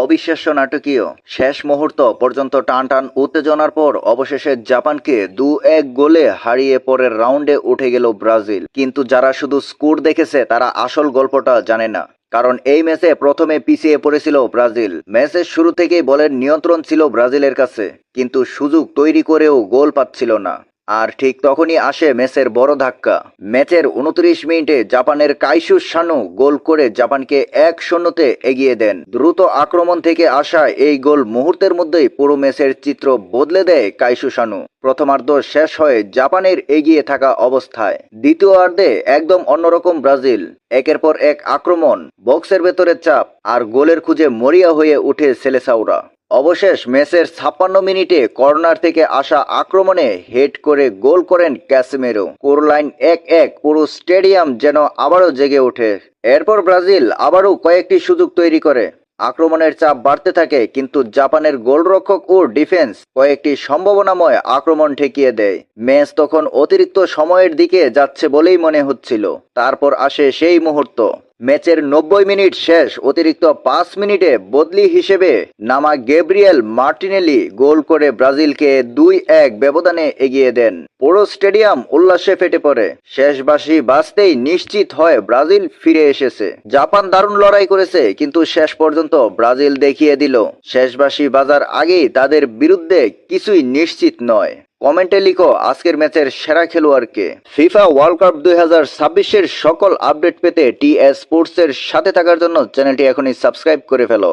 অবিশ্বাস্য নাটকীয়। শেষ মুহূর্ত পর্যন্ত টান টান উত্তেজনার পর অবশেষে জাপানকে 2-1 গোলে হারিয়ে পরের রাউন্ডে উঠে গেল ব্রাজিল। কিন্তু যারা শুধু স্কোর দেখেছে তারা আসল গল্পটা জানে না। কারণ এই ম্যাচে প্রথমে পিছিয়ে পড়েছিল ব্রাজিল। ম্যাচের শুরু থেকেই বলের নিয়ন্ত্রণ ছিল ব্রাজিলের কাছে, কিন্তু সুযোগ তৈরি করেও গোল পাচ্ছিল না। আর ঠিক তখনই আসে ম্যাচের বড় ধাক্কা। ম্যাচের 29 মিনিটে জাপানের কাইসু সানু গোল করে জাপানকে 1-0-তে এগিয়ে দেন। দ্রুত আক্রমণ থেকে আসা এই গোল মুহূর্তের মধ্যেই পুরো ম্যাচের চিত্র বদলে দেয় কাইসু সানু। প্রথমার্ধ শেষ হয়ে জাপানের এগিয়ে থাকা অবস্থায় দ্বিতীয়ার্ধে একদম অন্যরকম ব্রাজিল। একের পর এক আক্রমণ, বক্সের ভেতরে চাপ আর গোলের খুঁজে মরিয়া হয়ে উঠে সেলেসাওরা। অবশেষ ম্যাচের 56 মিনিটে কর্নার থেকে আসা আক্রমণে হেড করে গোল করেন ক্যাসেমেরো। স্কোরলাইন 1-1। পুরো স্টেডিয়াম যেন আবারও জেগে ওঠে। এরপর ব্রাজিল আবারও কয়েকটি সুযোগ তৈরি করে। আক্রমণের চাপ বাড়তে থাকে, কিন্তু জাপানের গোলরক্ষক ও ডিফেন্স কয়েকটি সম্ভাবনাময় আক্রমণ ঠেকিয়ে দেয়। ম্যাচ তখন অতিরিক্ত সময়ের দিকে যাচ্ছে বলেই মনে হচ্ছিল। তারপর আসে সেই মুহূর্ত। ম্যাচের 90 মিনিট শেষ। অতিরিক্ত 5 মিনিটে বদলি হিসেবে নামা গ্যাব্রিয়েল মার্টিনেলি গোল করে ব্রাজিলকে 2-1 ব্যবধানে এগিয়ে দেন। পুরো স্টেডিয়াম উল্লাসে ফেটে পড়ে। শেষ বাঁশি বাজতেই নিশ্চিত হয় ব্রাজিল ফিরে এসেছে। জাপান দারুণ লড়াই করেছে, কিন্তু শেষ পর্যন্ত ব্রাজিল দেখিয়ে দিল শেষ বাঁশি বাজার আগেই তাদের বিরুদ্ধে কিছুই নিশ্চিত নয়। কমেন্টে লিখো আজকের ম্যাচের সেরা খেলোয়াড়কে। ফিফা ওয়ার্ল্ড কাপ 2026-এর সকল আপডেট পেতে টিএস স্পোর্টসের সাথে থাকার জন্য চ্যানেলটি এখনই সাবস্ক্রাইব করে ফেলো।